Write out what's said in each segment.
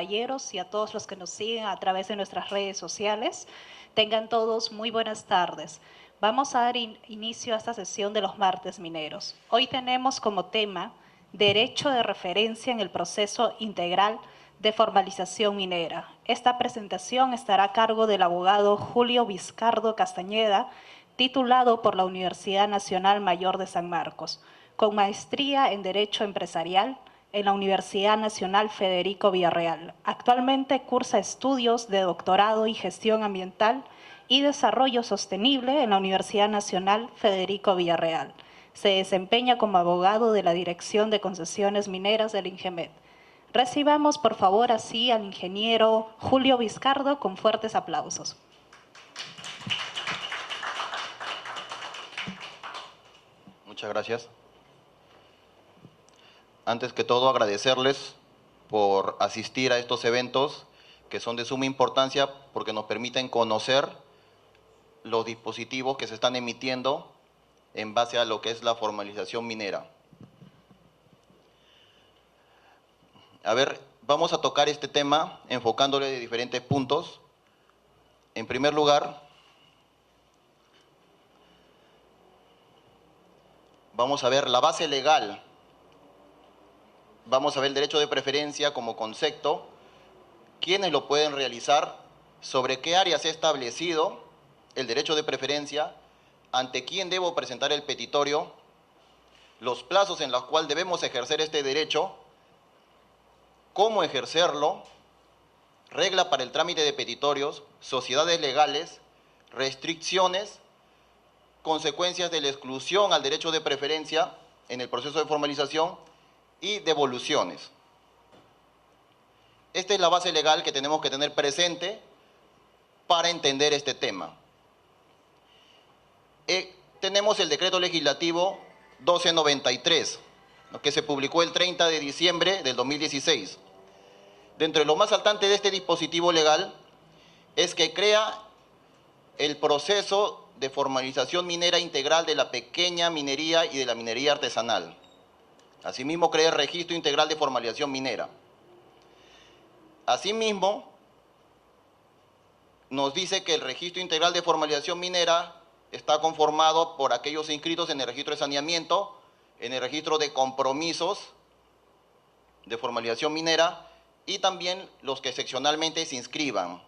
caballeros y a todos los que nos siguen a través de nuestras redes sociales. Tengan todos muy buenas tardes. Vamos a dar inicio a esta sesión de los martes mineros. Hoy tenemos como tema Derecho de referencia en el proceso integral de formalización minera. Esta presentación estará a cargo del abogado Julio Vizcardo Castañeda, titulado por la Universidad Nacional Mayor de San Marcos, con maestría en Derecho Empresarial en la Universidad Nacional Federico Villarreal. Actualmente cursa estudios de doctorado y gestión ambiental y desarrollo sostenible en la Universidad Nacional Federico Villarreal. Se desempeña como abogado de la Dirección de Concesiones Mineras del INGEMET. Recibamos, por favor, así al ingeniero Julio Vizcardo con fuertes aplausos. Muchas gracias. Antes que todo, agradecerles por asistir a estos eventos que son de suma importancia porque nos permiten conocer los dispositivos que se están emitiendo en base a lo que es la formalización minera. A ver, vamos a tocar este tema enfocándole de diferentes puntos. En primer lugar, vamos a ver la base legal. Vamos a ver el derecho de preferencia como concepto, quiénes lo pueden realizar, sobre qué áreas se ha establecido el derecho de preferencia, ante quién debo presentar el petitorio, los plazos en los cuales debemos ejercer este derecho, cómo ejercerlo, regla para el trámite de petitorios, sociedades legales, restricciones, consecuencias de la exclusión al derecho de preferencia en el proceso de formalización y devoluciones. Esta es la base legal que tenemos que tener presente para entender este tema. Tenemos el decreto legislativo 1293, que se publicó el 30 de diciembre del 2016. Dentro de lo más saltante de este dispositivo legal es que crea el proceso de formalización minera integral de la pequeña minería y de la minería artesanal. Asimismo, crea el registro integral de formalización minera. Asimismo, nos dice que el registro integral de formalización minera está conformado por aquellos inscritos en el registro de saneamiento, en el registro de compromisos de formalización minera y también los que excepcionalmente se inscriban.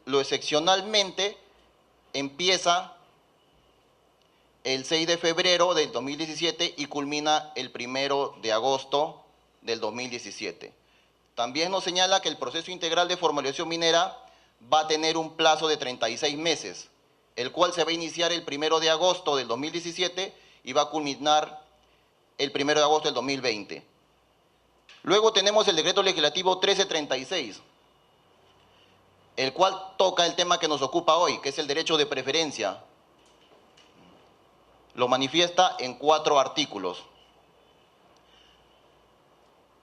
Lo excepcionalmente empieza el 6 de febrero del 2017 y culmina el 1 de agosto del 2017. También nos señala que el proceso integral de formalización minera va a tener un plazo de 36 meses, el cual se va a iniciar el 1 de agosto del 2017 y va a culminar el 1 de agosto del 2020. Luego tenemos el decreto legislativo 1336, el cual toca el tema que nos ocupa hoy, que es el derecho de preferencia. Lo manifiesta en 4 artículos,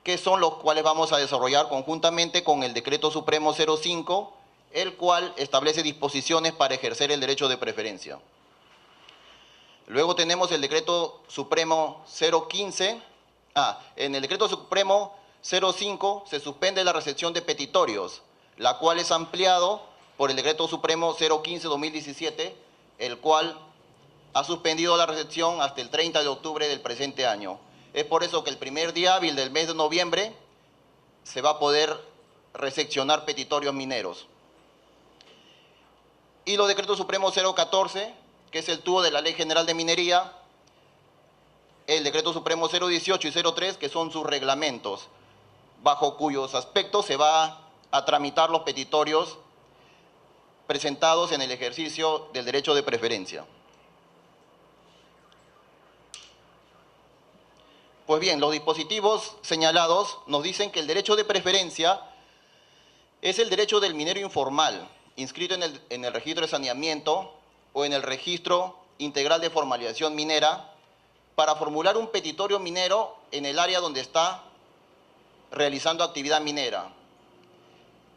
que son los cuales vamos a desarrollar conjuntamente con el Decreto Supremo 05, el cual establece disposiciones para ejercer el derecho de preferencia. Luego tenemos el Decreto Supremo 015. En el Decreto Supremo 05 se suspende la recepción de petitorios, la cual es ampliado por el Decreto Supremo 015-2017, el cual ha suspendido la recepción hasta el 30 de octubre del presente año. Es por eso que el primer día hábil del mes de noviembre se va a poder recepcionar petitorios mineros. Y los decretos supremos 014, que es el tubo de la Ley General de Minería, el decreto supremo 018 y 03, que son sus reglamentos, bajo cuyos aspectos se va a tramitar los petitorios presentados en el ejercicio del derecho de preferencia. Pues bien, los dispositivos señalados nos dicen que el derecho de preferencia es el derecho del minero informal, inscrito en el registro de saneamiento o en el registro integral de formalización minera, para formular un petitorio minero en el área donde está realizando actividad minera,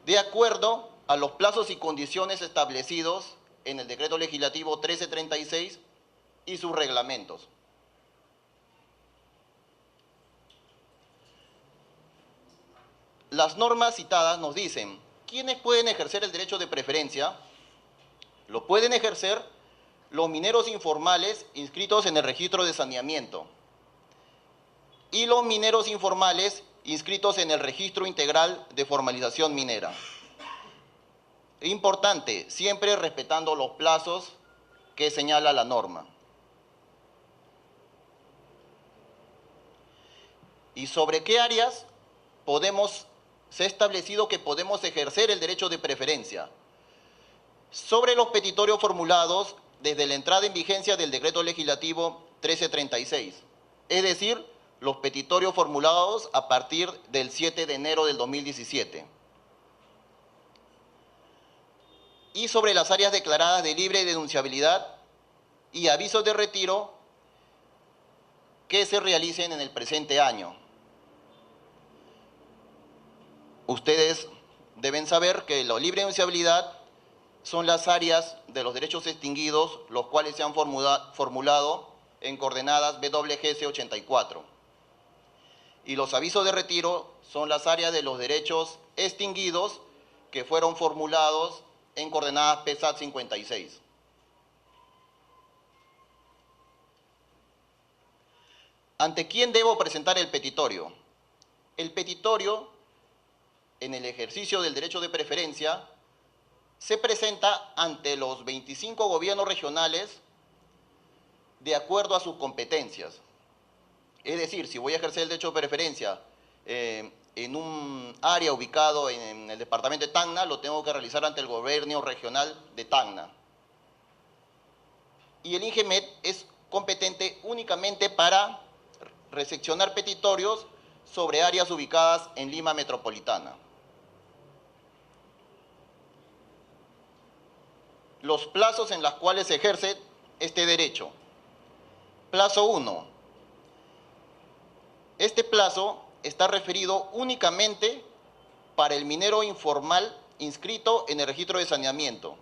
de acuerdo a los plazos y condiciones establecidos en el decreto legislativo 1336 y sus reglamentos. las normas citadas nos dicen, ¿quiénes pueden ejercer el derecho de preferencia? Lo pueden ejercer los mineros informales inscritos en el registro de saneamiento y los mineros informales inscritos en el registro integral de formalización minera. Importante, siempre respetando los plazos que señala la norma. ¿Y sobre qué áreas se ha establecido que podemos ejercer el derecho de preferencia? Sobre los petitorios formulados desde la entrada en vigencia del Decreto Legislativo 1336, es decir, los petitorios formulados a partir del 7 de enero del 2017. Y sobre las áreas declaradas de libre denunciabilidad y avisos de retiro que se realicen en el presente año. Ustedes deben saber que la libre denunciabilidad son las áreas de los derechos extinguidos, los cuales se han formulado en coordenadas WGS 84. Y los avisos de retiro son las áreas de los derechos extinguidos que fueron formulados en coordenadas PSAT 56. ¿Ante quién debo presentar el petitorio? El petitorio, en el ejercicio del derecho de preferencia, se presenta ante los 25 gobiernos regionales de acuerdo a sus competencias. Es decir, si voy a ejercer el derecho de preferencia en un área ubicado en el departamento de Tacna, lo tengo que realizar ante el gobierno regional de Tacna. Y el INGEMET es competente únicamente para recepcionar petitorios sobre áreas ubicadas en Lima metropolitana. Los plazos en los cuales se ejerce este derecho. Plazo 1. Este plazo está referido únicamente para el minero informal inscrito en el registro de saneamiento.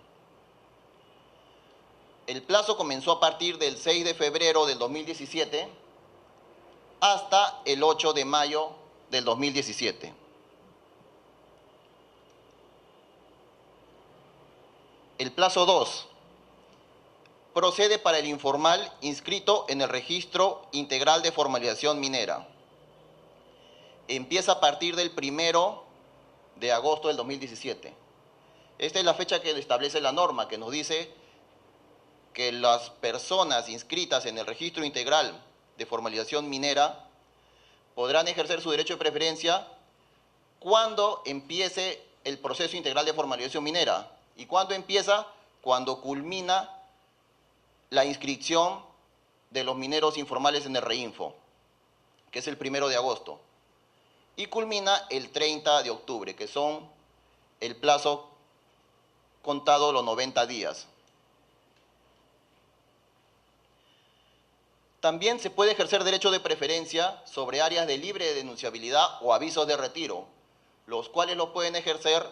El plazo comenzó a partir del 6 de febrero del 2017 hasta el 8 de mayo del 2017. El plazo 2 procede para el informal inscrito en el registro integral de formalización minera. Empieza a partir del 1 de agosto del 2017. Esta es la fecha que establece la norma, que nos dice que las personas inscritas en el registro integral de formalización minera podrán ejercer su derecho de preferencia cuando empiece el proceso integral de formalización minera. ¿Y cuándo empieza? Cuando culmina la inscripción de los mineros informales en el REINFO, que es el 1 de agosto. Y culmina el 30 de octubre, que son el plazo contado los 90 días. También se puede ejercer derecho de preferencia sobre áreas de libre denunciabilidad o avisos de retiro, los cuales lo pueden ejercer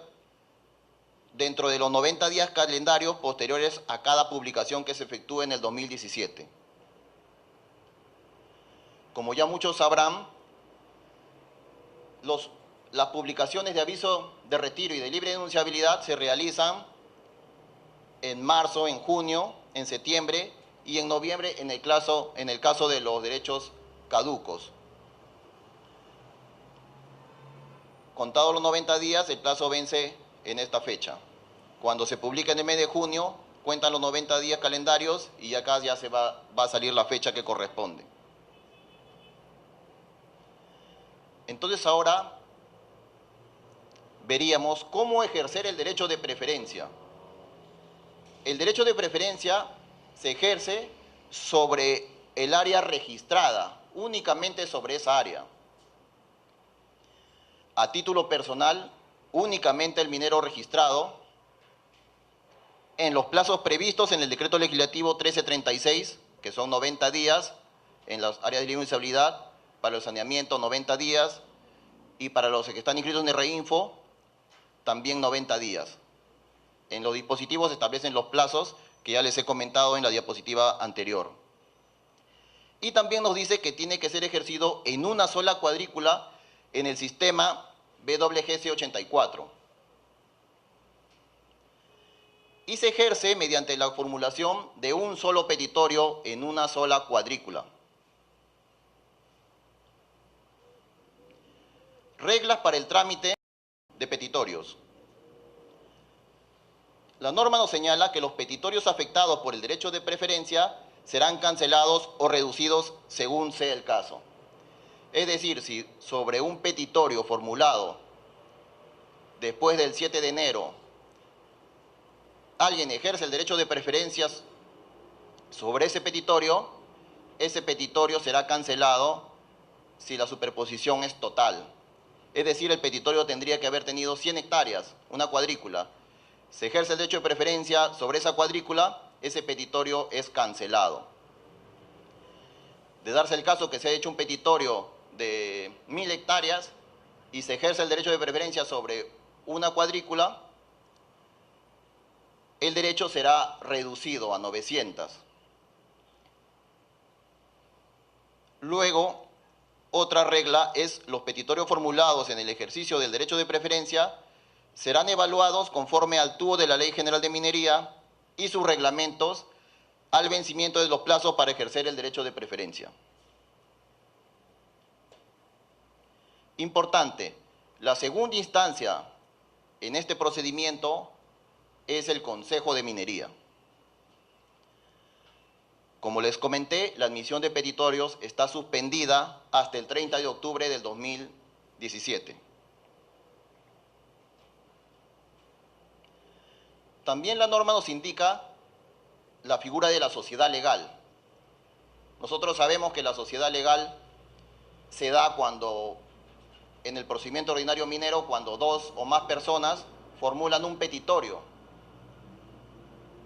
dentro de los 90 días calendarios posteriores a cada publicación que se efectúe en el 2017. Como ya muchos sabrán, las publicaciones de aviso de retiro y de libre denunciabilidad se realizan en marzo, en junio, en septiembre y en noviembre en el caso de los derechos caducos. Contados los 90 días, el plazo vence en esta fecha. Cuando se publica en el mes de junio, cuentan los 90 días calendarios y acá ya va a salir la fecha que corresponde. Entonces ahora veríamos cómo ejercer el derecho de preferencia. El derecho de preferencia se ejerce sobre el área registrada, únicamente sobre esa área. A título personal, únicamente el minero registrado, en los plazos previstos en el Decreto Legislativo 1336, que son 90 días, en las áreas de libre denunciabilidad, para el saneamiento 90 días, y para los que están inscritos en el REINFO, también 90 días. En los dispositivos se establecen los plazos que ya les he comentado en la diapositiva anterior. Y también nos dice que tiene que ser ejercido en una sola cuadrícula en el sistema BWGC 84. Y se ejerce mediante la formulación de un solo petitorio en una sola cuadrícula. Reglas para el trámite de petitorios. La norma nos señala que los petitorios afectados por el derecho de preferencia serán cancelados o reducidos según sea el caso. Es decir, si sobre un petitorio formulado después del 7 de enero alguien ejerce el derecho de preferencias sobre ese petitorio será cancelado si la superposición es total. Es decir, el petitorio tendría que haber tenido 100 hectáreas, una cuadrícula. Se ejerce el derecho de preferencia sobre esa cuadrícula, ese petitorio es cancelado. De darse el caso que se ha hecho un petitorio de 1000 hectáreas y se ejerce el derecho de preferencia sobre una cuadrícula, el derecho será reducido a 900. Luego, otra regla es los petitorios formulados en el ejercicio del derecho de preferencia serán evaluados conforme al tubo de la Ley General de Minería y sus reglamentos al vencimiento de los plazos para ejercer el derecho de preferencia. Importante, la segunda instancia en este procedimiento es el Consejo de Minería. Como les comenté, la admisión de petitorios está suspendida hasta el 30 de octubre del 2017. También la norma nos indica la figura de la sociedad legal. Nosotros sabemos que la sociedad legal se da cuando, en el procedimiento ordinario minero, cuando dos o más personas formulan un petitorio.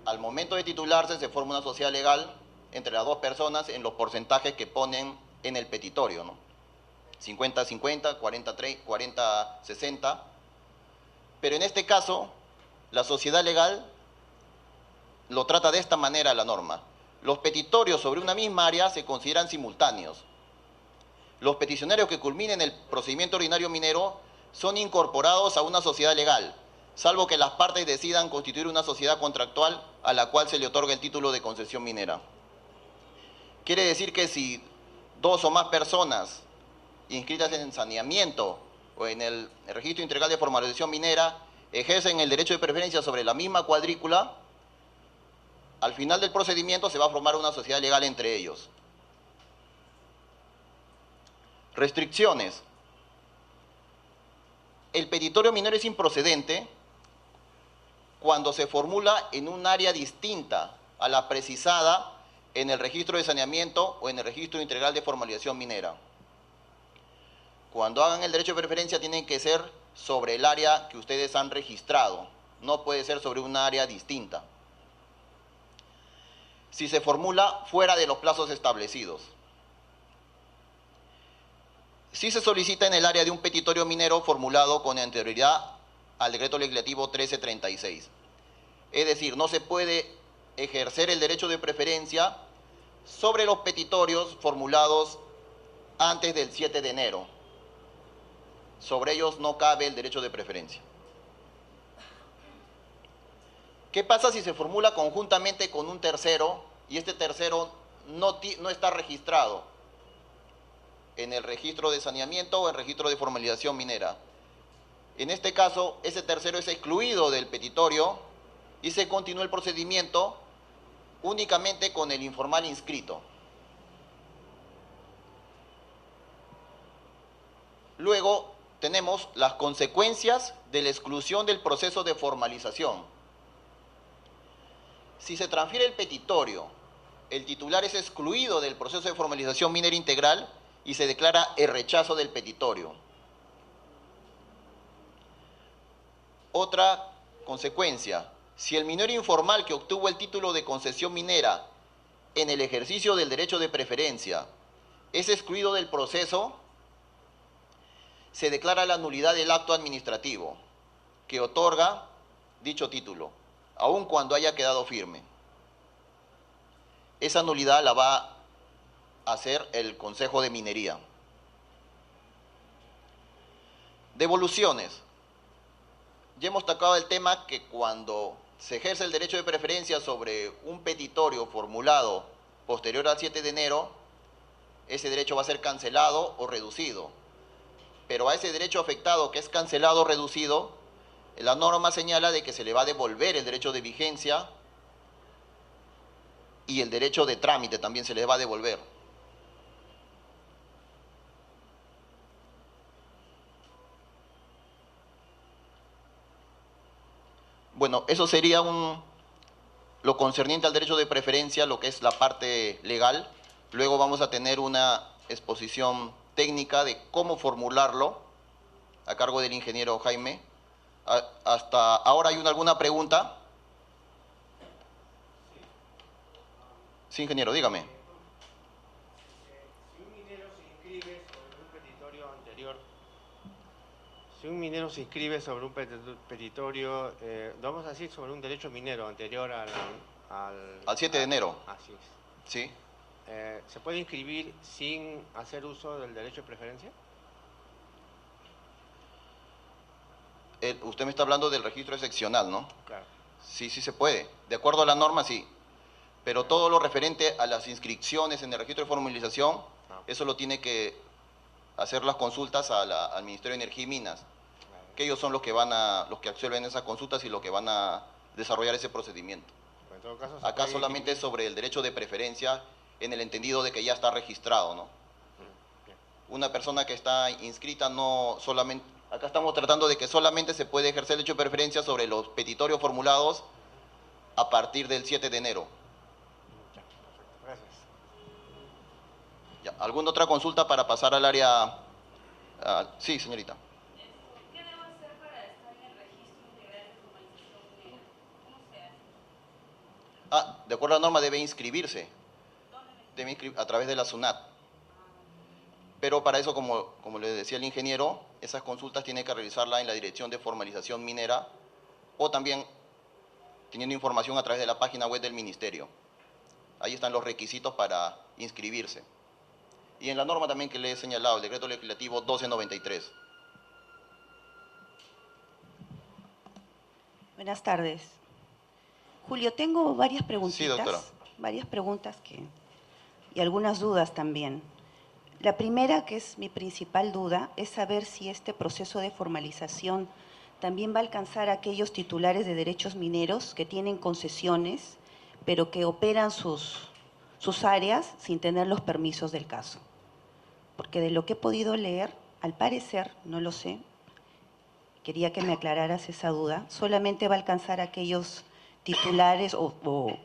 Al momento de titularse se forma una sociedad legal entre las dos personas en los porcentajes que ponen en el petitorio, ¿no? 50-50, 40-60. Pero en este caso, la sociedad legal lo trata de esta manera la norma. Los petitorios sobre una misma área se consideran simultáneos. Los peticionarios que culminen el procedimiento ordinario minero son incorporados a una sociedad legal, salvo que las partes decidan constituir una sociedad contractual a la cual se le otorga el título de concesión minera. Quiere decir que si dos o más personas inscritas en saneamiento o en el registro integral de formalización minera ejercen el derecho de preferencia sobre la misma cuadrícula, al final del procedimiento se va a formar una sociedad legal entre ellos. Restricciones. El petitorio minero es improcedente cuando se formula en un área distinta a la precisada en el registro de saneamiento o en el registro integral de formalización minera. Cuando hagan el derecho de preferencia tienen que ser sobre el área que ustedes han registrado, no puede ser sobre un área distinta. Si se formula fuera de los plazos establecidos. Si se solicita en el área de un petitorio minero formulado con anterioridad al decreto legislativo 1336. Es decir, no se puede ejercer el derecho de preferencia sobre los petitorios formulados antes del 7 de enero. Sobre ellos no cabe el derecho de preferencia. ¿Qué pasa si se formula conjuntamente con un tercero y este tercero no está registrado en el registro de saneamiento o en el registro de formalización minera? En este caso, ese tercero es excluido del petitorio y se continúa el procedimiento únicamente con el informal inscrito. Luego tenemos las consecuencias de la exclusión del proceso de formalización. Si se transfiere el petitorio, el titular es excluido del proceso de formalización minera integral y se declara el rechazo del petitorio. Otra consecuencia, si el minero informal que obtuvo el título de concesión minera en el ejercicio del derecho de preferencia es excluido del proceso, se declara la nulidad del acto administrativo que otorga dicho título, aun cuando haya quedado firme. Esa nulidad la va a hacer el Consejo de Minería. Devoluciones. Ya hemos tocado el tema que cuando se ejerce el derecho de preferencia sobre un petitorio formulado posterior al 7 de enero, ese derecho va a ser cancelado o reducido. Pero a ese derecho afectado que es cancelado o reducido, la norma señala de que se le va a devolver el derecho de vigencia y el derecho de trámite también se le va a devolver. Bueno, eso sería lo concerniente al derecho de preferencia, lo que es la parte legal. Luego vamos a tener una exposición técnica de cómo formularlo a cargo del ingeniero Jaime. ¿Hasta ahora hay alguna pregunta? Sí, ingeniero, dígame. Si un minero se inscribe sobre un petitorio anterior, si un minero se inscribe sobre un petitorio, vamos a decir sobre un derecho minero anterior al 7 de enero. Así es. Sí. ¿Se puede inscribir sin hacer uso del derecho de preferencia? Usted me está hablando del registro excepcional, ¿no? Claro. Sí, sí se puede. De acuerdo a la norma, sí. Pero todo lo referente a las inscripciones en el registro de formalización, eso lo tiene que hacer las consultas al Ministerio de Energía y Minas, que ellos son los que absuelven esas consultas y los que van a desarrollar ese procedimiento. En todo caso, acá solamente es sobre el derecho de preferencia en el entendido de que ya está registrado, ¿no? Una persona que está inscrita no solamente... Acá estamos tratando de que solamente se puede ejercer el derecho de preferencia sobre los petitorios formulados a partir del 7 de enero. Gracias. Ya, ¿alguna otra consulta para pasar al área? Sí, señorita. ¿Qué debo hacer para estar en el registro integral de formalización minera? ¿Cómo se hace? De acuerdo a la norma debe inscribirse. Debe inscribir a través de la SUNAT. Pero para eso, como le decía el ingeniero, esas consultas tiene que realizarla en la Dirección de Formalización Minera o también teniendo información a través de la página web del Ministerio. Ahí están los requisitos para inscribirse. Y en la norma también que le he señalado, el Decreto Legislativo 1293. Buenas tardes. Julio, tengo varias preguntitas. Sí, doctora. Varias preguntas y algunas dudas también. La primera, que es mi principal duda, es saber si este proceso de formalización también va a alcanzar a aquellos titulares de derechos mineros que tienen concesiones, pero que operan sus áreas sin tener los permisos del caso. Porque de lo que he podido leer, al parecer, no lo sé, quería que me aclararas esa duda, solamente va a alcanzar a aquellos titulares o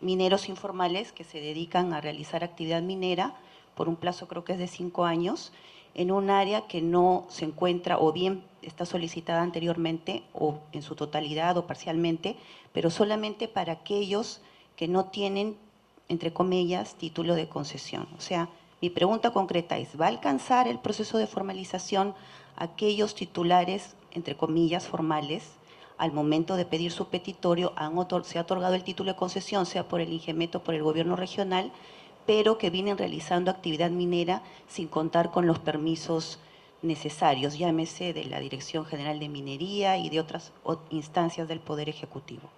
mineros informales que se dedican a realizar actividad minera por un plazo creo que es de 5 años, en un área que no se encuentra o bien está solicitada anteriormente o en su totalidad o parcialmente, pero solamente para aquellos que no tienen, entre comillas, título de concesión. O sea, mi pregunta concreta es, ¿va a alcanzar el proceso de formalización aquellos titulares, entre comillas, formales, al momento de pedir su petitorio, se ha otorgado el título de concesión, sea por el INGEMET o por el gobierno regional, pero que vienen realizando actividad minera sin contar con los permisos necesarios, llámese de la Dirección General de Minería y de otras instancias del Poder Ejecutivo?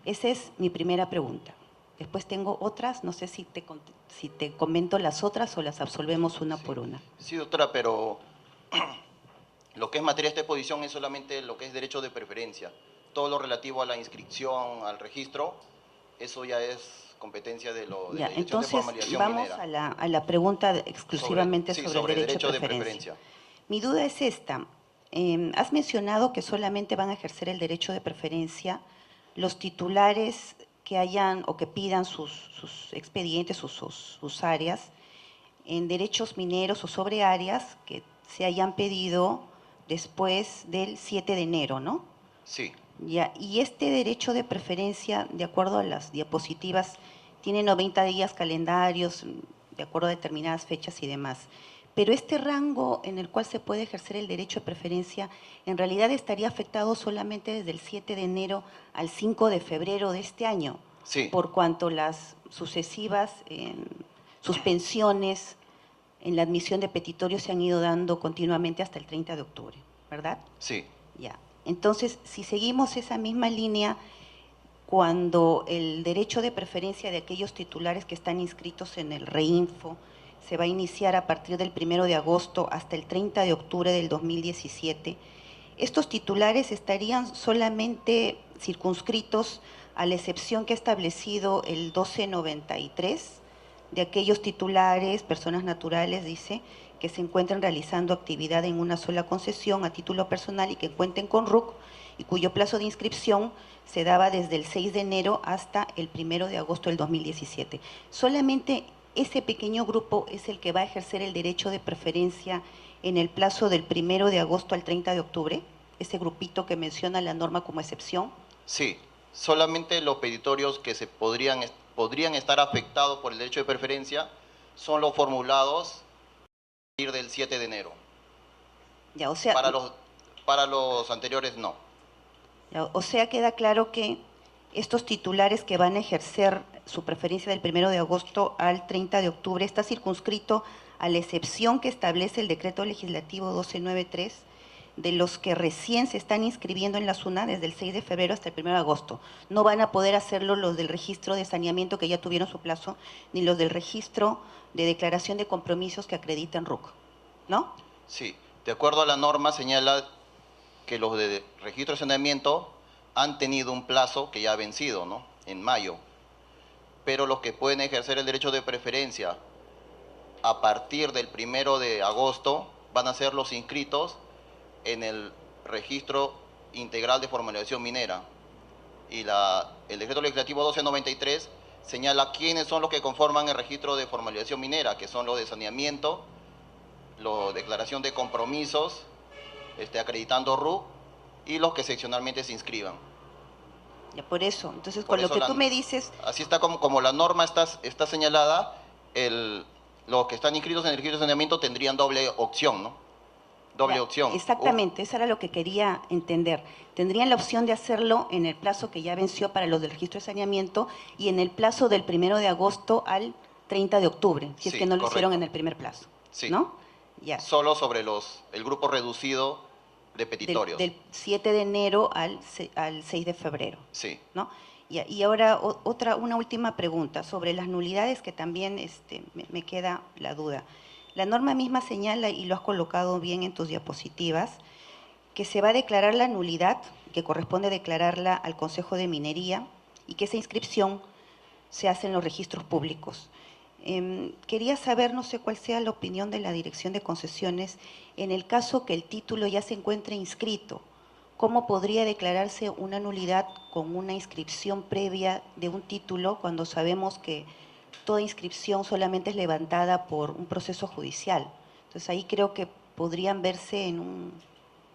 Esa es mi primera pregunta. Después tengo otras, no sé si te comento las otras o las absolvemos una por una. Sí, doctora, pero lo que es materia de esta exposición es solamente lo que es derecho de preferencia. Todo lo relativo a la inscripción, al registro, eso ya es competencia de la Dirección entonces, de Formalización vamos Minera. a la pregunta exclusivamente sobre el derecho de preferencia. Mi duda es esta. Has mencionado que solamente van a ejercer el derecho de preferencia los titulares que hayan o que pidan sus expedientes, sus áreas, en derechos mineros o sobre áreas que se hayan pedido después del 7 de enero, ¿no? Sí. Ya, y este derecho de preferencia, de acuerdo a las diapositivas, tiene 90 días calendarios, de acuerdo a determinadas fechas y demás. Pero este rango en el cual se puede ejercer el derecho de preferencia, en realidad estaría afectado solamente desde el 7 de enero al 5 de febrero de este año, Sí. por cuanto las sucesivas suspensiones en la admisión de petitorios se han ido dando continuamente hasta el 30 de octubre. ¿verdad? Sí. Ya. Entonces, si seguimos esa misma línea, cuando el derecho de preferencia de aquellos titulares que están inscritos en el Reinfo se va a iniciar a partir del 1 de agosto hasta el 30 de octubre del 2017, estos titulares estarían solamente circunscritos a la excepción que ha establecido el 1293 de aquellos titulares, personas naturales, dice, que se encuentran realizando actividad en una sola concesión a título personal y que cuenten con RUC y cuyo plazo de inscripción se daba desde el 6 de enero hasta el 1 de agosto del 2017. Solamente ese pequeño grupo es el que va a ejercer el derecho de preferencia en el plazo del 1 de agosto al 30 de octubre, ese grupito que menciona la norma como excepción. Sí, solamente los petitorios que podrían estar afectados por el derecho de preferencia son los formulados a partir del 7 de enero. Ya, o sea, para los anteriores no. Ya, o sea, queda claro que estos titulares que van a ejercer su preferencia del 1 de agosto al 30 de octubre está circunscrito a la excepción que establece el decreto legislativo 1293 de los que recién se están inscribiendo en la SUNA desde el 6 de febrero hasta el 1 de agosto. No van a poder hacerlo los del registro de saneamiento que ya tuvieron su plazo, ni los del registro de declaración de compromisos que acreditan RUC, ¿no? Sí, de acuerdo a la norma señala que los de registro de saneamiento han tenido un plazo que ya ha vencido, ¿no? En mayo. Pero los que pueden ejercer el derecho de preferencia a partir del 1 de agosto van a ser los inscritos en el registro integral de formalización minera. Y el decreto legislativo 1293 señala quiénes son los que conforman el registro de formalización minera, que son los de saneamiento, la declaración de compromisos, acreditando RUC, y los que seccionalmente se inscriban. Ya, por eso. Entonces, Por con lo eso que tú me dices… Así está como la norma está señalada, los que están inscritos en el registro de saneamiento tendrían doble opción, ¿no? Doble Ya, opción. exactamente, eso era lo que quería entender. Tendrían la opción de hacerlo en el plazo que ya venció para los del registro de saneamiento y en el plazo del 1 de agosto al 30 de octubre, si es Sí, que no lo hicieron correcto. en el primer plazo, Sí. ¿no? Ya. Solo sobre el grupo reducido de petitorios. Del 7 de enero al 6 de febrero. Sí. ¿No? Y ahora una última pregunta sobre las nulidades que también me queda la duda. La norma misma señala, y lo has colocado bien en tus diapositivas, que se va a declarar la nulidad, que corresponde declararla al Consejo de Minería, y que esa inscripción se hace en los registros públicos. Quería saber, no sé cuál sea la opinión de la Dirección de Concesiones, en el caso que el título ya se encuentre inscrito, ¿cómo podría declararse una nulidad con una inscripción previa de un título cuando sabemos que toda inscripción solamente es levantada por un proceso judicial? Entonces ahí creo que podrían verse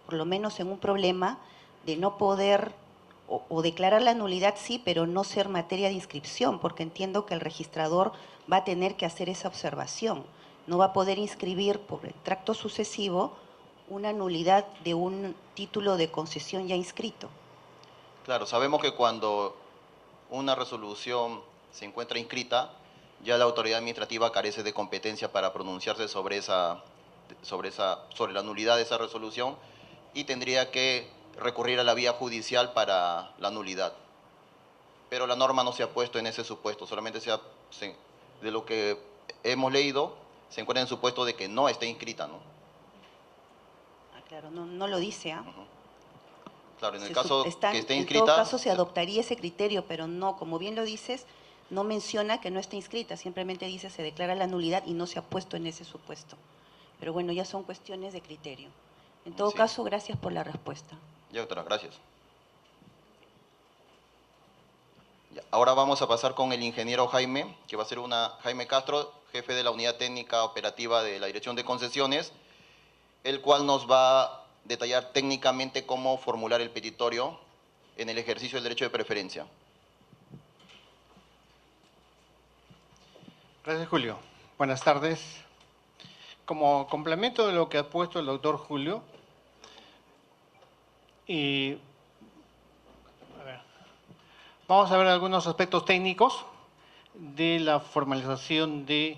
por lo menos en un problema de no poder o declarar la nulidad sí, pero no ser materia de inscripción, porque entiendo que el registrador va a tener que hacer esa observación. No va a poder inscribir por el tracto sucesivo una nulidad de un título de concesión ya inscrito. Claro, sabemos que cuando una resolución se encuentra inscrita, ya la autoridad administrativa carece de competencia para pronunciarse sobre la nulidad de esa resolución y tendría que recurrir a la vía judicial para la nulidad. Pero la norma no se ha puesto en ese supuesto, solamente de lo que hemos leído, se encuentra en el supuesto de que no esté inscrita, ¿no? Ah, claro, no lo dice, ¿ah? Claro, en el caso que esté inscrita… En todo caso se adoptaría ese criterio, pero no, como bien lo dices, no menciona que no esté inscrita, simplemente dice se declara la nulidad y no se ha puesto en ese supuesto. Pero bueno, ya son cuestiones de criterio. En todo caso, gracias por la respuesta. Ya, doctora, gracias. Ya, ahora vamos a pasar con el ingeniero Jaime, que va a ser Jaime Castro, jefe de la Unidad Técnica Operativa de la Dirección de Concesiones, el cual nos va a detallar técnicamente cómo formular el petitorio en el ejercicio del derecho de preferencia. Gracias, Julio. Buenas tardes. Como complemento de lo que ha puesto el doctor Julio, vamos a ver algunos aspectos técnicos de la formalización de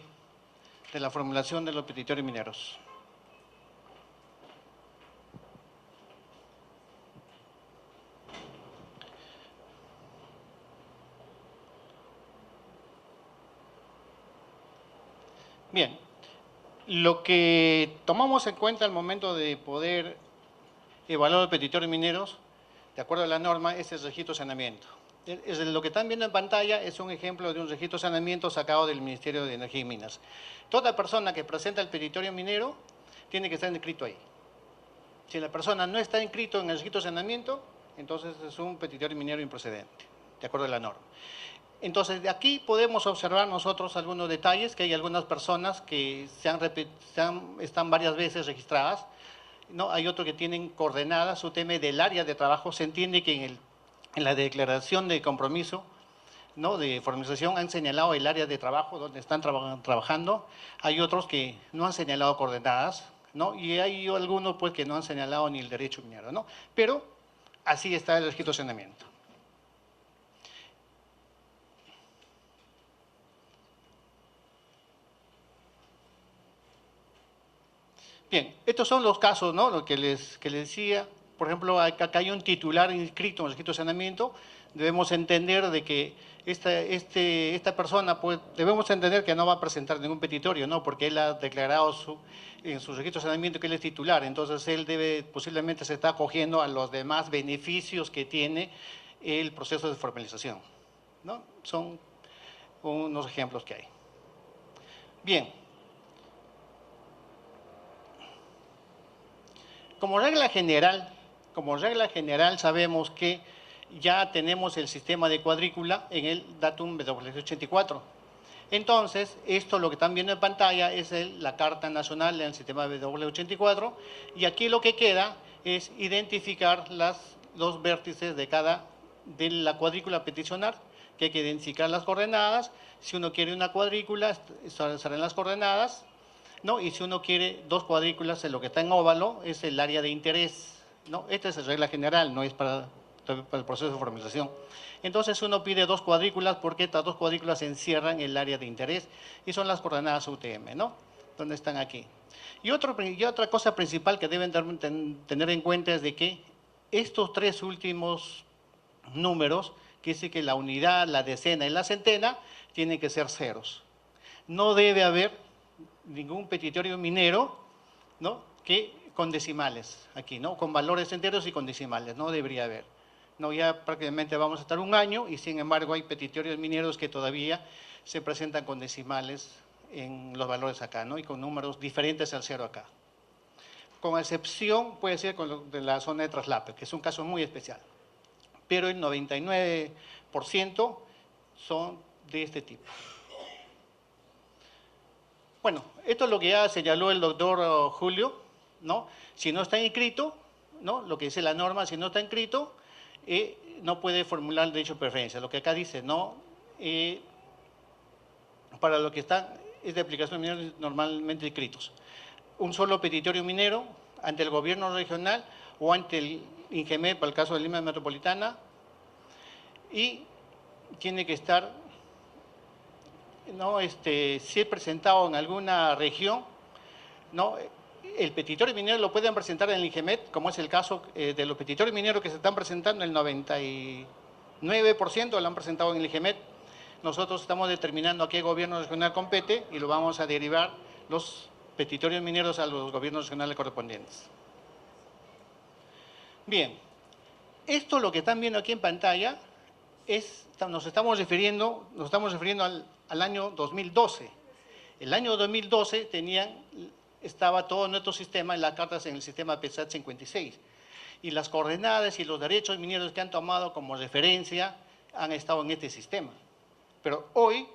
los petitorios mineros. Bien, lo que tomamos en cuenta al momento de poder evaluar el petitorio mineros, de acuerdo a la norma, es el registro de saneamiento. Lo que están viendo en pantalla es un ejemplo de un registro de saneamiento sacado del Ministerio de Energía y Minas. Toda persona que presenta el petitorio minero tiene que estar inscrito ahí. Si la persona no está inscrito en el registro de saneamiento, entonces es un petitorio minero improcedente, de acuerdo a la norma. Entonces, de aquí podemos observar nosotros algunos detalles, que hay algunas personas que están varias veces registradas, ¿no? Hay otros que tienen coordenadas su tema del área de trabajo. Se entiende que en la declaración de compromiso, ¿no?, de formalización han señalado el área de trabajo donde están trabajando. Hay otros que no han señalado coordenadas, ¿no? Y hay algunos pues, que no han señalado ni el derecho minero, ¿no? Pero así está el registro de saneamiento. Bien, estos son los casos, ¿no?, lo que les decía. Por ejemplo, acá hay un titular inscrito en el registro de saneamiento. Debemos entender de que esta persona, pues, debemos entender que no va a presentar ningún petitorio, ¿no?, porque él ha declarado en su registro de saneamiento que él es titular. Entonces, él posiblemente se está acogiendo a los demás beneficios que tiene el proceso de formalización, ¿no? Son unos ejemplos que hay. Bien. Como regla general sabemos que ya tenemos el sistema de cuadrícula en el Datum W84. Entonces, esto lo que están viendo en pantalla es la Carta Nacional del sistema W84, y aquí lo que queda es identificar los vértices de la cuadrícula peticionar, que hay que identificar las coordenadas. Si uno quiere una cuadrícula, serán las coordenadas, ¿no? Y si uno quiere dos cuadrículas, en lo que está en óvalo es el área de interés, ¿no? Esta es la regla general, no es para el proceso de formalización. Entonces uno pide dos cuadrículas porque estas dos cuadrículas encierran el área de interés y son las coordenadas UTM, ¿no?, donde están aquí. Y otra cosa principal que deben tener en cuenta es de que estos tres últimos números, que dice que la unidad, la decena y la centena, tienen que ser ceros. No debe haber ningún petitorio minero, ¿no?, que con decimales aquí, ¿no?, con valores enteros y con decimales, no debería haber. No, ya prácticamente vamos a estar un año y sin embargo hay petitorios mineros que todavía se presentan con decimales en los valores acá, ¿no?, y con números diferentes al cero acá. Con excepción puede ser de la zona de traslape, que es un caso muy especial. Pero el 99% son de este tipo. Bueno, esto es lo que ya señaló el doctor Julio, ¿no? Si no está inscrito, ¿no?, lo que dice la norma, si no está inscrito, no puede formular derecho de preferencia. Lo que acá dice, ¿no?, para lo que está es de aplicación de mineros normalmente inscritos. Un solo petitorio minero ante el gobierno regional o ante el INGEMET, para el caso de Lima Metropolitana, y tiene que estar, ¿no?, si es presentado en alguna región, ¿no?, el petitorio minero lo pueden presentar en el INGEMET, como es el caso de los petitorios mineros que se están presentando, el 99% lo han presentado en el INGEMET. Nosotros estamos determinando a qué gobierno regional compete y lo vamos a derivar los petitorios mineros a los gobiernos regionales correspondientes. Bien, esto lo que están viendo aquí en pantalla nos estamos refiriendo al año 2012. El año 2012 estaba todo nuestro sistema en las cartas en el sistema PESAT 56. Y las coordenadas y los derechos mineros que han tomado como referencia han estado en este sistema. Pero hoy,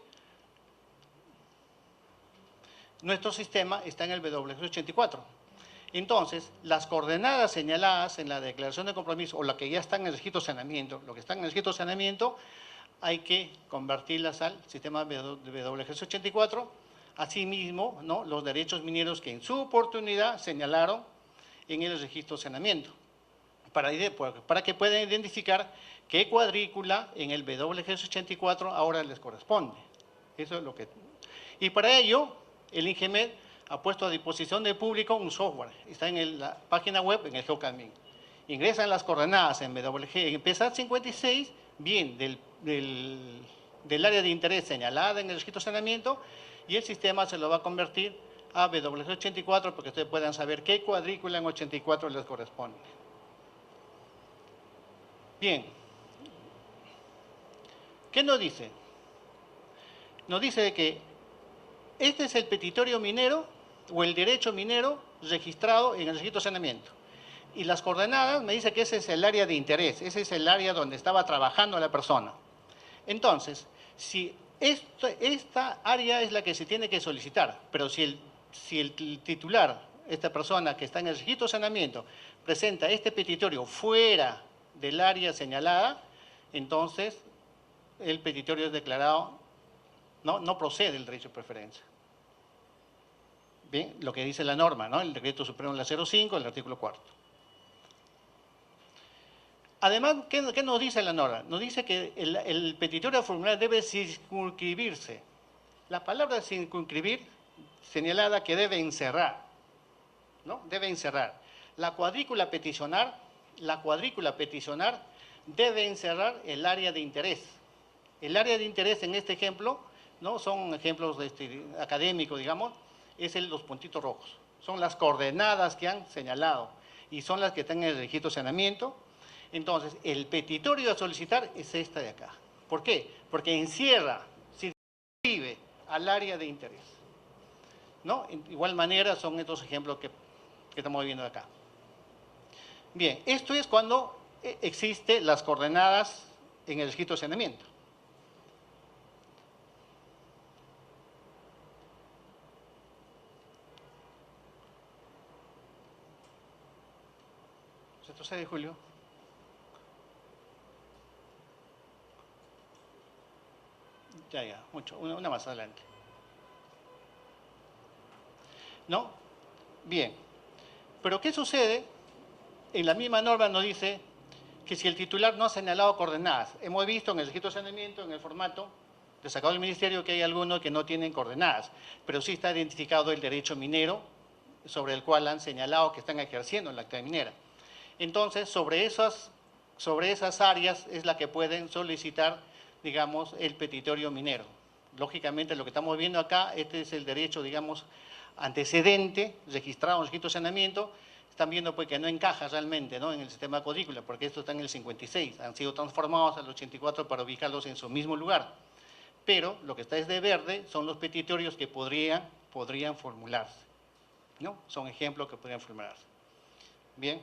nuestro sistema está en el W84. Entonces, las coordenadas señaladas en la declaración de compromiso o las que ya están en el registro de saneamiento, lo que está en el registro de saneamiento, hay que convertirlas al sistema de W84. Asimismo, ¿no?, los derechos mineros que en su oportunidad señalaron en el registro de saneamiento, para que puedan identificar qué cuadrícula en el W84 ahora les corresponde. Eso es lo que... Y para ello, el INGEMET ha puesto a disposición del público un software. Está en la página web, en el GeoCadmin. Ingresan las coordenadas en PESAT 56, bien, del área de interés señalada en el registro de saneamiento, y el sistema se lo va a convertir a W84 porque ustedes puedan saber qué cuadrícula en 84 les corresponde. Bien. ¿Qué nos dice? Nos dice que este es el petitorio minero o el derecho minero registrado en el registro de saneamiento. Y las coordenadas me dice que ese es el área de interés, ese es el área donde estaba trabajando la persona. Entonces, si esta área es la que se tiene que solicitar, pero si el titular, esta persona que está en el registro de saneamiento, presenta este petitorio fuera del área señalada, entonces el petitorio es declarado, no procede el derecho de preferencia. Bien, lo que dice la norma, ¿no? El decreto supremo de la 05, el artículo 4. Además, ¿qué nos dice la norma? Nos dice que el petitorio formular debe circunscribirse. La palabra circunscribir señalada que debe encerrar, ¿no? Debe encerrar. La cuadrícula peticionar debe encerrar el área de interés. El área de interés en este ejemplo, ¿no? Son ejemplos académicos, digamos, es los puntitos rojos. Son las coordenadas que han señalado y son las que están en el registro de saneamiento. Entonces, el petitorio a solicitar es esta de acá. ¿Por qué? Porque encierra, circunscribe al área de interés, ¿no? De igual manera son estos ejemplos que estamos viendo acá. Bien, esto es cuando existen las coordenadas en el registro de saneamiento. ¿Retrocede, Julio? Ya, mucho. Una más adelante. ¿No? Bien. Pero ¿qué sucede? En la misma norma nos dice que si el titular no ha señalado coordenadas, hemos visto en el registro de saneamiento, en el formato de sacado del ministerio, que hay algunos que no tienen coordenadas, pero sí está identificado el derecho minero sobre el cual han señalado que están ejerciendo la actividad minera. Entonces, sobre esas áreas es la que pueden solicitar, digamos, el petitorio minero. Lógicamente, lo que estamos viendo acá, este es el derecho, digamos, antecedente, registrado en el registro de saneamiento. Están viendo pues, que no encaja realmente, ¿no? En el sistema de cuadrícula, porque esto está en el 56. Han sido transformados al 84 para ubicarlos en su mismo lugar. Pero lo que está es de verde son los petitorios que podrían formularse, ¿no? Son ejemplos que podrían formularse. Bien.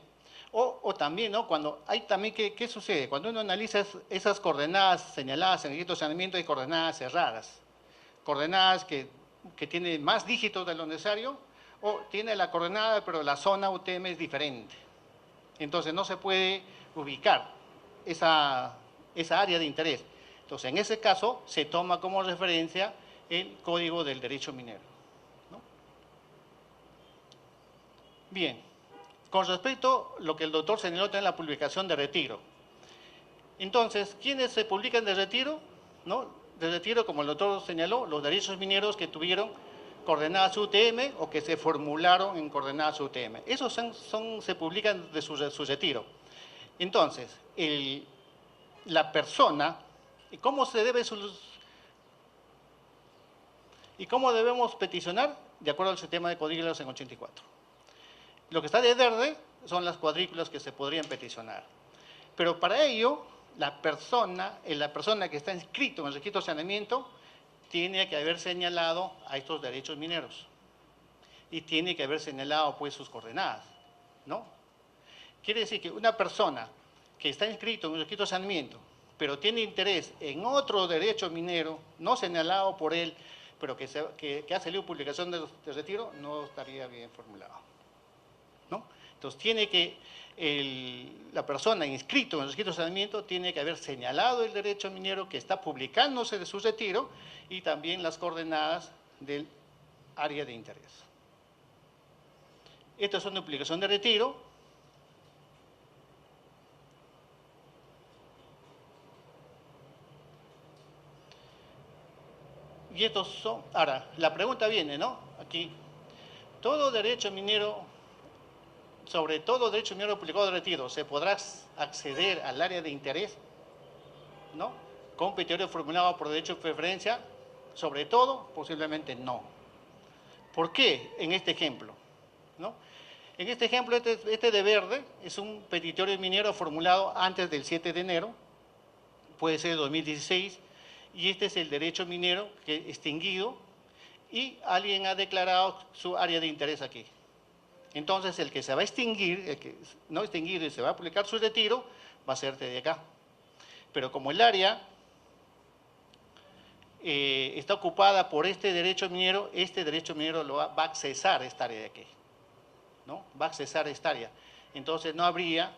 O también, ¿no? Cuando hay también, ¿qué sucede? Cuando uno analiza esas coordenadas señaladas en el registro de saneamiento, hay coordenadas cerradas. Coordenadas que tienen más dígitos de lo necesario, o tiene la coordenada, pero la zona UTM es diferente. Entonces, no se puede ubicar esa área de interés. Entonces, en ese caso, se toma como referencia el Código del Derecho Minero, ¿no? Bien. Con respecto a lo que el doctor señaló en la publicación de retiro. Entonces, ¿quiénes se publican de retiro? ¿No? De retiro, como el doctor señaló, los derechos mineros que tuvieron coordenadas UTM o que se formularon en coordenadas UTM. Esos se publican de su retiro. Entonces, la persona, ¿cómo debemos peticionar? De acuerdo al sistema de cuadrículas en 84. Lo que está de verde son las cuadrículas que se podrían peticionar. Pero para ello, la persona que está inscrito en el registro de saneamiento tiene que haber señalado a estos derechos mineros. Y tiene que haber señalado pues sus coordenadas, ¿no? Quiere decir que una persona que está inscrito en el registro de saneamiento, pero tiene interés en otro derecho minero, no señalado por él, pero que ha salido publicación de retiro, no estaría bien formulado, ¿no? Entonces, la persona inscrita en el registro de saneamiento tiene que haber señalado el derecho minero que está publicándose de su retiro y también las coordenadas del área de interés. Estas son de publicación de retiro. Y estos son... Ahora, la pregunta viene, ¿no? Aquí. Todo derecho minero, sobre todo derecho minero publicado de retiro, ¿se podrá acceder al área de interés? ¿No? Con petitorio formulado por derecho de preferencia. Sobre todo, posiblemente no. ¿Por qué en este ejemplo? ¿No? En este ejemplo, este de verde es un petitorio minero formulado antes del 7 de enero, puede ser 2016, y este es el derecho minero que extinguido y alguien ha declarado su área de interés aquí. Entonces, el que se va a extinguir, el que no extinguido y se va a publicar su retiro, va a ser de acá. Pero como el área está ocupada por este derecho minero lo va a accesar esta área de aquí, ¿no? Va a accesar esta área. Entonces, no habría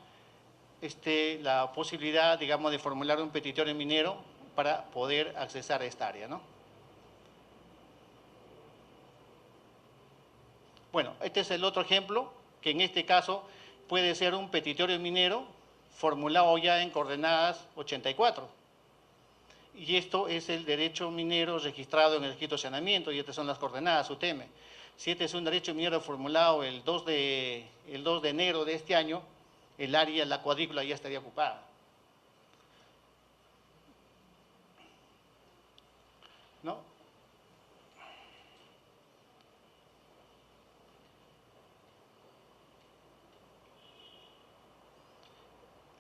la posibilidad, digamos, de formular un petitorio minero para poder accesar a esta área, ¿no? Bueno, este es el otro ejemplo, que en este caso puede ser un petitorio minero formulado ya en coordenadas 84. Y esto es el derecho minero registrado en el registro de saneamiento, y estas son las coordenadas UTM. Si este es un derecho minero formulado el 2 de enero de este año, el área, la cuadrícula ya estaría ocupada. ¿No?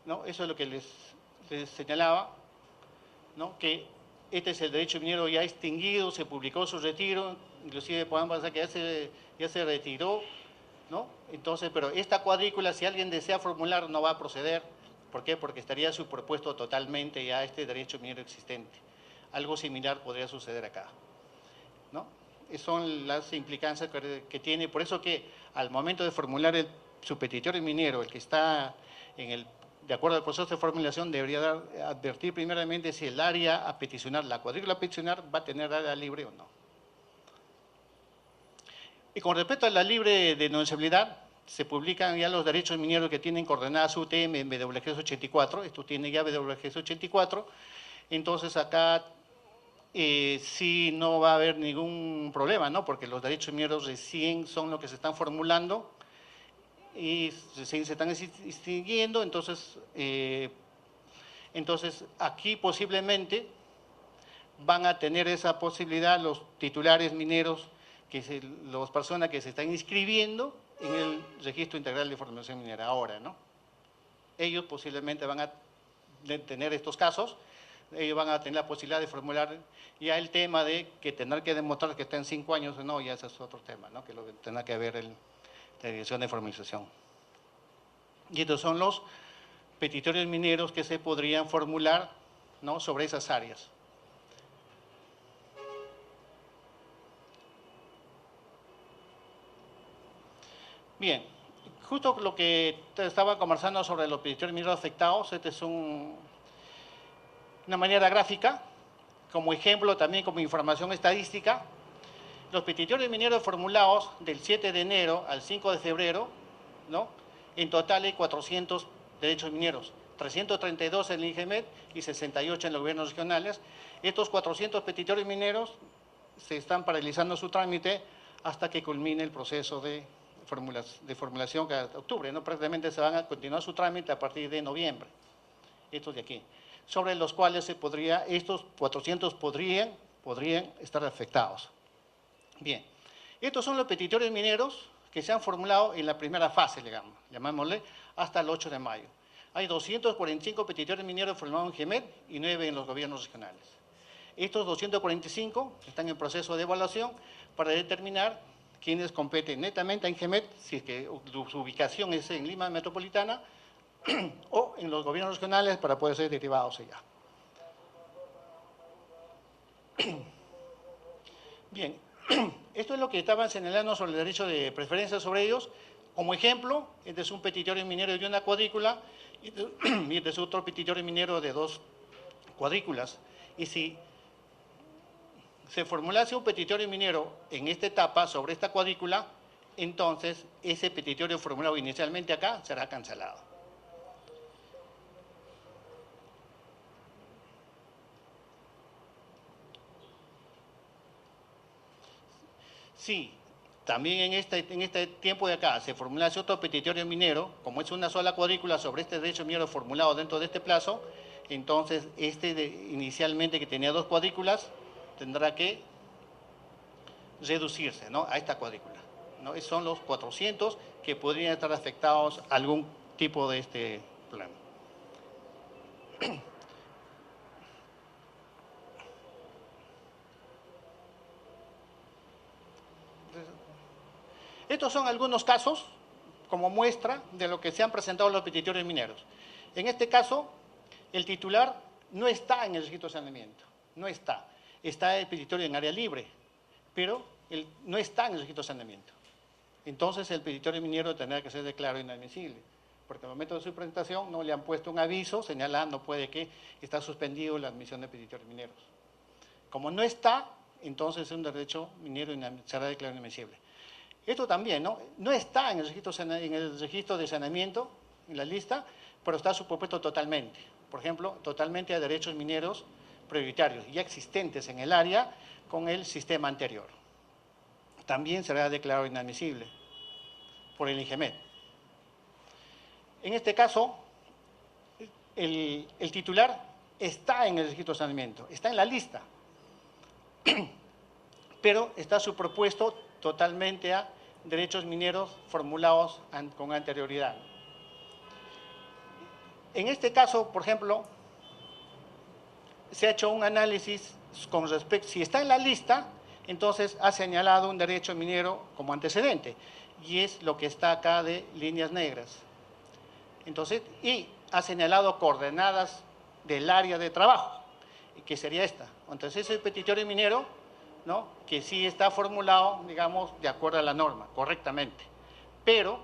¿No? Eso es lo que les señalaba, ¿no? Que este es el derecho minero ya extinguido, se publicó su retiro, inclusive podemos pensar que ya se retiró, ¿no? Entonces, pero esta cuadrícula, si alguien desea formular, no va a proceder. ¿Por qué? Porque estaría superpuesto totalmente ya a este derecho minero existente. Algo similar podría suceder acá, ¿no? Esas son las implicancias que tiene. Por eso que al momento de formular su petitorio minero, el que está de acuerdo al proceso de formulación, debería advertir primeramente si el área a peticionar, la cuadrícula a peticionar, va a tener área libre o no. Y con respecto a la libre denunciabilidad, se publican ya los derechos mineros que tienen coordenadas UTM en BWGS 84, esto tiene ya BWGS 84, entonces acá sí no va a haber ningún problema, ¿no? Porque los derechos mineros recién son los que se están formulando y recién se están extinguiendo, entonces aquí posiblemente van a tener esa posibilidad los titulares mineros, las personas que se están inscribiendo en el Registro Integral de Formación Minera ahora, ¿no? Ellos posiblemente van a tener estos casos, ellos van a tener la posibilidad de formular ya el tema de que tener que demostrar que están 5 años o no, ya ese es otro tema, ¿no? Que lo que tendrá que ver la dirección de formalización. Y estos son los petitorios mineros que se podrían formular, ¿no? Sobre esas áreas. Bien, justo lo que estaba conversando sobre los petitorios mineros afectados, este es una manera gráfica, como ejemplo también como información estadística. Los petitorios mineros formulados del 7 de enero al 5 de febrero, ¿no? En total hay 400 derechos mineros, 332 en el INGEMET y 68 en los gobiernos regionales. Estos 400 petitorios mineros se están paralizando su trámite hasta que culmine el proceso de formulación que hasta octubre, ¿no? Prácticamente se van a continuar su trámite a partir de noviembre, estos de aquí, sobre los cuales estos 400 podrían estar afectados. Bien, estos son los petitorios mineros que se han formulado en la primera fase, digamos, llamémosle, hasta el 8 de mayo. Hay 245 petitorios mineros formulados en GEMET y 9 en los gobiernos regionales. Estos 245 están en proceso de evaluación para determinar quiénes competen netamente en GEMET, si es que su ubicación es en Lima Metropolitana, o en los gobiernos regionales para poder ser derivados allá. Bien, esto es lo que estaban señalando sobre el derecho de preferencia sobre ellos. Como ejemplo, este es un petitorio minero de una cuadrícula y este es otro petitorio minero de 2 cuadrículas. Y si se formulase un petitorio minero en esta etapa sobre esta cuadrícula, entonces ese petitorio formulado inicialmente acá será cancelado. Sí, también en este tiempo de acá se formulase otro petitorio minero, como es una sola cuadrícula sobre este derecho minero formulado dentro de este plazo, entonces inicialmente que tenía 2 cuadrículas tendrá que reducirse, ¿no?, a esta cuadrícula, ¿no? Esos son los 400 que podrían estar afectados a algún tipo de este plan. Estos son algunos casos como muestra de lo que se han presentado los petitorios mineros. En este caso, el titular no está en el registro de saneamiento, no está. Está el petitorio en área libre, pero no está en el registro de saneamiento. Entonces, el petitorio minero tendrá que ser declarado inadmisible, porque al momento de su presentación no le han puesto un aviso señalando puede que está suspendido la admisión de petitorios mineros. Como no está, entonces es un derecho minero será declarado inadmisible. Esto también, no está en el registro de saneamiento, en la lista, pero está superpuesto totalmente. Por ejemplo, totalmente a derechos mineros prioritarios ya existentes en el área con el sistema anterior. También será declarado inadmisible por el INGEMET. En este caso, el titular está en el registro de saneamiento, está en la lista, pero está superpuesto totalmente a derechos mineros formulados con anterioridad. En este caso, por ejemplo, se ha hecho un análisis con respecto, si está en la lista, entonces ha señalado un derecho minero como antecedente, y es lo que está acá de líneas negras. Entonces, y ha señalado coordenadas del área de trabajo, que sería esta. Entonces, es el petitorio minero, ¿no?, que sí está formulado, digamos, de acuerdo a la norma, correctamente. Pero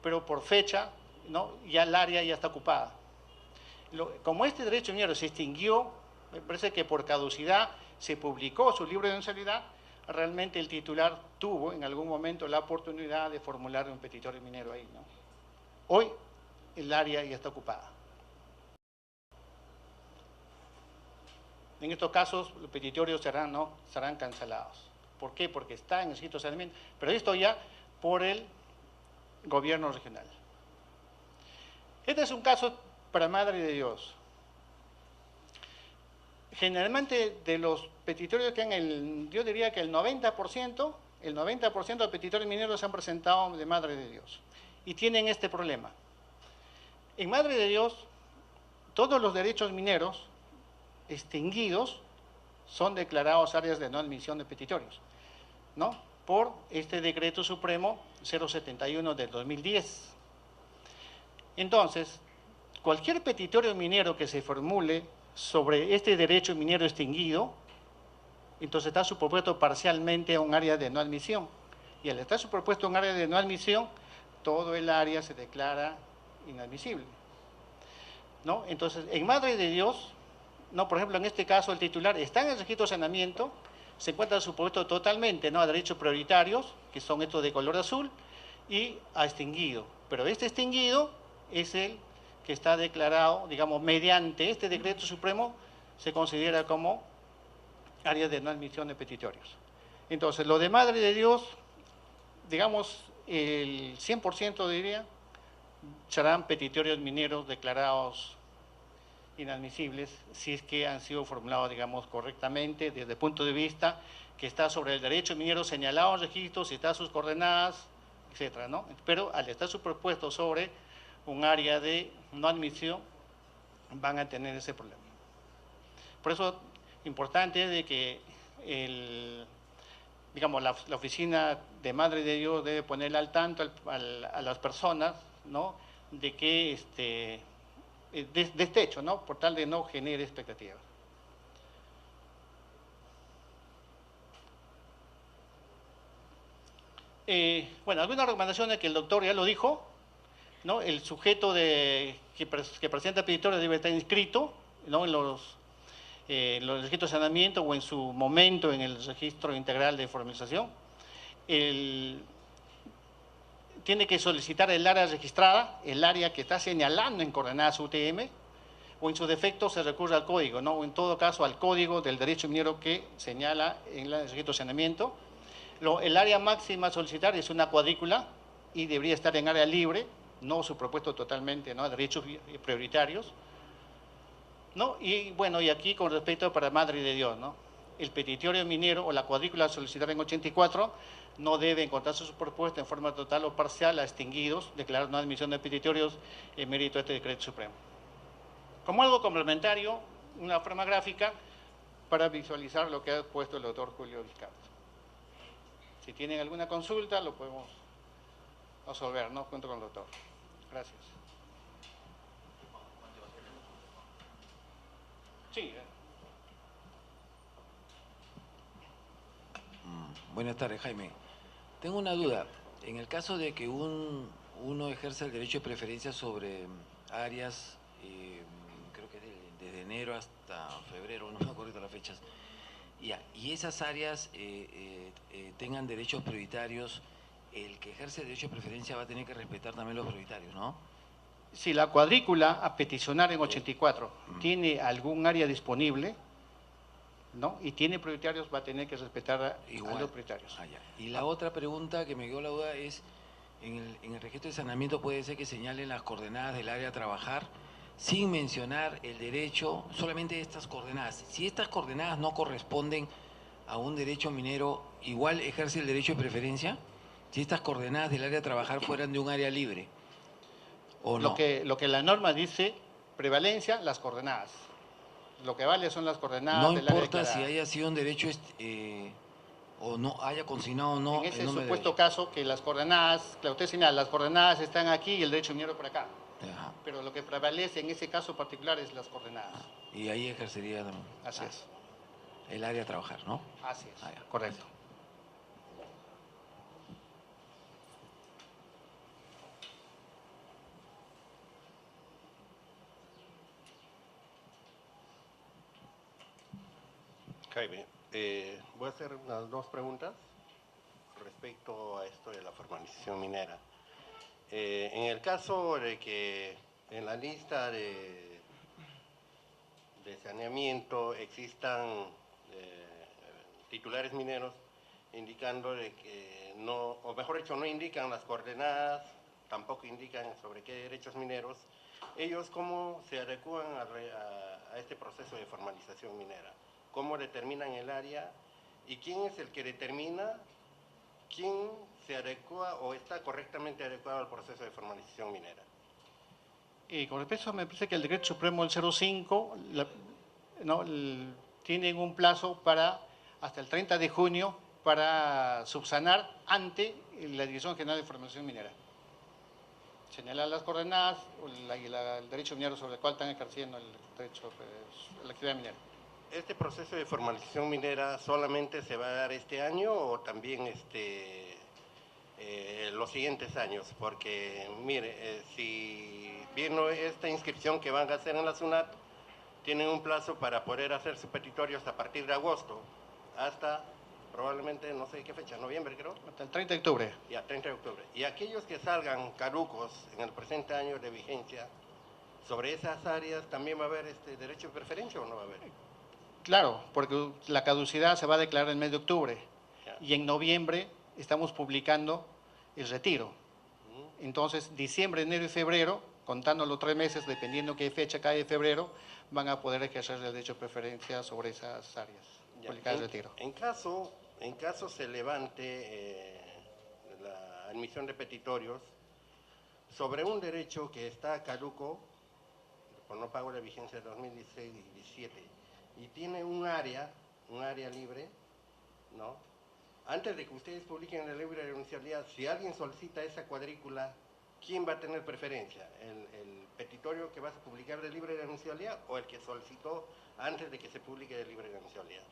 por fecha, ¿no?, ya el área ya está ocupada. Como este derecho minero se extinguió, me parece que por caducidad se publicó su libro de denunciabilidad, realmente el titular tuvo en algún momento la oportunidad de formular un petitorio minero ahí, ¿no? Hoy el área ya está ocupada. En estos casos los petitorios serán cancelados. ¿Por qué? Porque está en el registro de saneamiento, pero esto ya por el gobierno regional. Este es un caso para Madre de Dios. Generalmente de los petitorios que yo diría que el 90% de petitorios mineros se han presentado de Madre de Dios y tienen este problema. En Madre de Dios, todos los derechos mineros extinguidos son declarados áreas de no admisión de petitorios, ¿no?, por este decreto supremo 071 del 2010. Entonces, cualquier petitorio minero que se formule sobre este derecho minero extinguido, entonces está superpuesto parcialmente a un área de no admisión. Y al estar superpuesto a un área de no admisión, todo el área se declara inadmisible, ¿no? Entonces, en Madre de Dios, ¿no?, por ejemplo, en este caso el titular está en el registro de saneamiento, se encuentra superpuesto totalmente, ¿no?, a derechos prioritarios, que son estos de color azul, y a extinguido. Pero este extinguido es el que está declarado, digamos, mediante este decreto supremo, se considera como área de no admisión de petitorios. Entonces, lo de Madre de Dios, digamos, el 100% diría, serán petitorios mineros declarados inadmisibles si es que han sido formulados, digamos, correctamente desde el punto de vista que está sobre el derecho minero señalado en registros, si está sus coordenadas, etcétera, ¿no? Pero al estar superpuesto sobre un área de no admisión, van a tener ese problema. Por eso, importante de que digamos, la oficina de Madre de Dios debe ponerle al tanto a las personas, ¿no?, de que de este hecho, ¿no?, por tal de no genere expectativas. Bueno, algunas recomendaciones que el doctor ya lo dijo, ¿no? El sujeto que presenta petitorio debe estar inscrito, ¿no?, en los registros de saneamiento o en su momento en el registro integral de formalización. Tiene que solicitar el área registrada, el área que está señalando en coordenadas UTM, o en su defecto se recurre al código, ¿no?, o en todo caso al código del derecho minero que señala en el registro de saneamiento. El área máxima a solicitar es una cuadrícula y debería estar en área libre, no superpuesto totalmente, ¿no?, a derechos prioritarios, ¿no? Y bueno, y aquí con respecto para Madre de Dios, ¿no?, el petitorio minero o la cuadrícula solicitada en 84 no debe encontrarse su propuesta en forma total o parcial a extinguidos, declarar no admisión de petitorios en mérito a este decreto supremo. Como algo complementario, una forma gráfica para visualizar lo que ha puesto el doctor Julio Vizcarra. Si tienen alguna consulta, lo podemos resolver, ¿no? Junto con el doctor. Gracias. Sí. Buenas tardes, Jaime. Tengo una duda. En el caso de que uno ejerza el derecho de preferencia sobre áreas, creo que desde enero hasta febrero, no me acuerdo las fechas, y esas áreas tengan derechos prioritarios, el que ejerce el derecho de preferencia va a tener que respetar también los prioritarios, ¿no? Si la cuadrícula a peticionar en 84 tiene algún área disponible, ¿no? Y tiene prioritarios, va a tener que respetar a los prioritarios. Y la otra pregunta que me quedó la duda es, en el registro de saneamiento puede ser que señalen las coordenadas del área a trabajar sin mencionar el derecho, solamente estas coordenadas. Si estas coordenadas no corresponden a un derecho minero, ¿igual ejerce el derecho de preferencia? Si estas coordenadas del área a trabajar fueran de un área libre, ¿o no? Lo que la norma dice, prevalencia, las coordenadas. Lo que vale son las coordenadas no del área importa declarada. si haya sido un derecho o no, haya consignado o no. En ese el nombre supuesto de caso que las coordenadas, que usted señala, las coordenadas están aquí y el derecho minero por acá. Ajá. Pero lo que prevalece en ese caso particular es las coordenadas. Y ahí ejercería Así es. el área a trabajar, ¿no? Así es, ya. correcto. Jaime, voy a hacer unas dos preguntas respecto a esto de la formalización minera. En el caso de que en la lista de saneamiento existan titulares mineros indicando de que no, o mejor dicho, no indican las coordenadas, tampoco indican sobre qué derechos mineros, ellos cómo se adecúan a este proceso de formalización minera. ¿Cómo determinan el área? ¿Y quién es el que determina quién se adecua o está correctamente adecuado al proceso de formalización minera? Con respecto, me parece que el Decreto Supremo del 05 tienen un plazo para hasta el 30 de junio para subsanar ante la Dirección General de Formación Minera. Señalar las coordenadas y el derecho minero sobre el cual están ejerciendo el derecho, la actividad minera. ¿Este proceso de formalización minera solamente se va a dar este año o también los siguientes años? Porque, mire, si vino esta inscripción que van a hacer en la SUNAT, tienen un plazo para poder hacer sus petitorios a partir de agosto hasta probablemente, no sé qué fecha, noviembre creo. Hasta el 30 de octubre. Ya, 30 de octubre. Y aquellos que salgan caducos en el presente año de vigencia, ¿sobre esas áreas también va a haber derecho de preferencia o no va a haber? Claro, porque la caducidad se va a declarar en el mes de octubre y en noviembre estamos publicando el retiro. Entonces, diciembre, enero y febrero, contando los 3 meses, dependiendo qué fecha cae de febrero, van a poder ejercer el derecho de preferencia sobre esas áreas publicadas de retiro. En caso se levante la admisión de petitorios sobre un derecho que está caduco, por no pago de vigencia de 2016 y 2017, y tiene un área libre, ¿no? Antes de que ustedes publiquen el libre de renunciabilidad, si alguien solicita esa cuadrícula, ¿quién va a tener preferencia? ¿El petitorio que vas a publicar de libre de renunciabilidad o el que solicitó antes de que se publique de libre de renunciabilidad?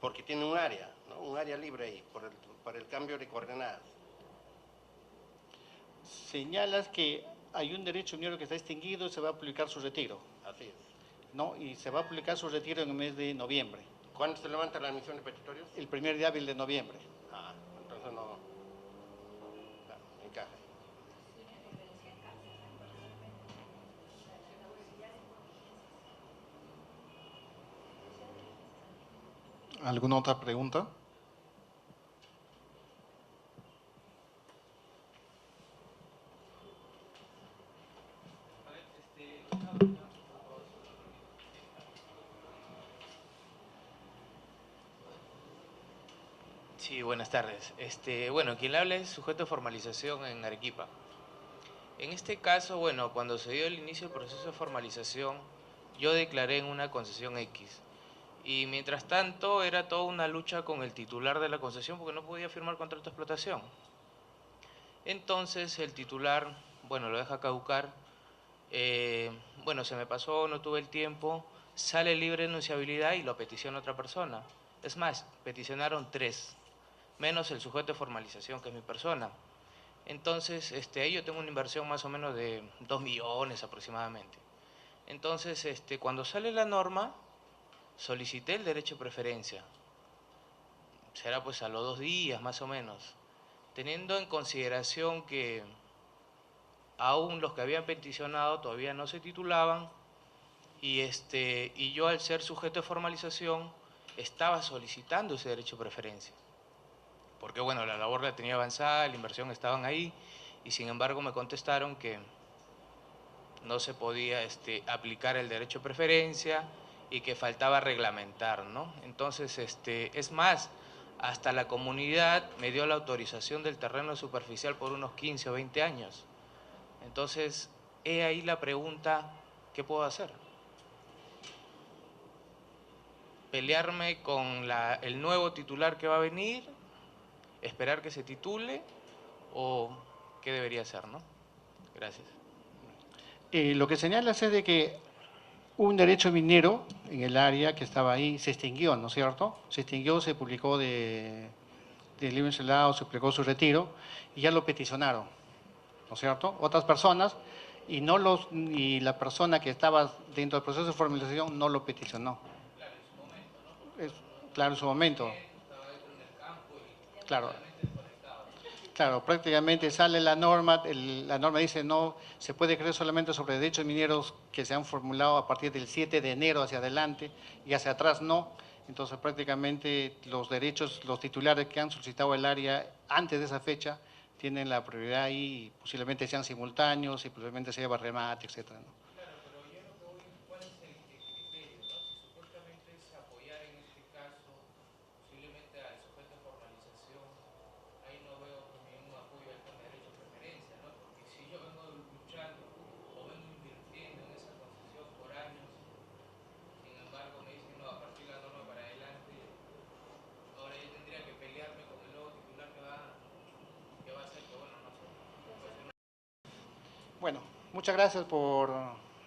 Porque tiene un área, ¿no? Un área libre ahí, por el cambio de coordenadas. Señalas que hay un derecho minero que está extinguido y se va a publicar su retiro. Así es. ¿No? Y se va a publicar su retiro en el mes de noviembre. ¿Cuándo se levanta la admisión de petitorios? El primer día hábil de noviembre. Ah, entonces no encaja. ¿Alguna otra pregunta? Sí, buenas tardes. Bueno, quien le habla es sujeto de formalización en Arequipa. En este caso, bueno, cuando se dio el inicio del proceso de formalización, yo declaré en una concesión X. Y mientras tanto era toda una lucha con el titular de la concesión porque no podía firmar contrato de explotación. Entonces el titular, bueno, lo deja caducar. Bueno, se me pasó, no tuve el tiempo, sale libre de enunciabilidad y lo peticiona otra persona. Es más, peticionaron 3, menos el sujeto de formalización, que es mi persona. Entonces, ahí yo tengo una inversión más o menos de 2 millones aproximadamente. Entonces, cuando sale la norma, solicité el derecho de preferencia. Será pues a los 2 días más o menos, teniendo en consideración que aún los que habían peticionado todavía no se titulaban y yo al ser sujeto de formalización estaba solicitando ese derecho de preferencia. Porque bueno, la labor la tenía avanzada, la inversión estaban ahí y sin embargo me contestaron que no se podía aplicar el derecho de preferencia y que faltaba reglamentar, ¿no? Entonces, es más, hasta la comunidad me dio la autorización del terreno superficial por unos 15 o 20 años. Entonces, he ahí la pregunta, ¿qué puedo hacer? ¿Pelearme con el nuevo titular que va a venir? ¿Esperar que se titule? ¿O qué debería hacer, no? Gracias. Lo que señalas es de que un derecho minero en el área que estaba ahí se extinguió, ¿no es cierto? Se extinguió, se publicó de libre encelado, se publicó su retiro y ya lo peticionaron, ¿no es cierto? Otras personas y la persona que estaba dentro del proceso de formalización no lo peticionó. Claro, en su momento, ¿no? Claro, en su momento. Estaba dentro del campo y claro. desconectado. Claro, prácticamente sale la norma dice no, se puede creer solamente sobre derechos mineros que se han formulado a partir del 7 de enero hacia adelante y hacia atrás no. Entonces prácticamente los titulares que han solicitado el área antes de esa fecha tienen la prioridad y posiblemente sean simultáneos y posiblemente se lleva remate, etcétera, ¿no? Claro, pero yo lo que voy, ¿cuál es el criterio, no? Si supuestamente es apoyar en este caso posiblemente al sujeto de formalización, ahí no veo ningún apoyo al derecho de preferencia, ¿no? Porque si yo vengo luchando o vengo invirtiendo en esa concesión por años, sin embargo me dicen, no, a partir de la norma para adelante, ahora yo tendría que pelearme con el nuevo titular que va a hacer que, bueno, no sé. Bueno, muchas gracias por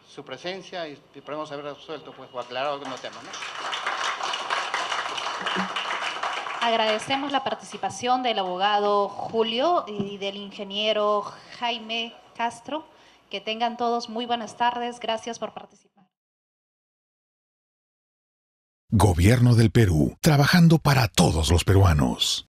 su presencia y esperemos haber resuelto pues, o aclarado algunos temas, ¿no? Agradecemos la participación del abogado Julio y del ingeniero Jaime Castro. Que tengan todos muy buenas tardes. Gracias por participar. Gobierno del Perú, trabajando para todos los peruanos.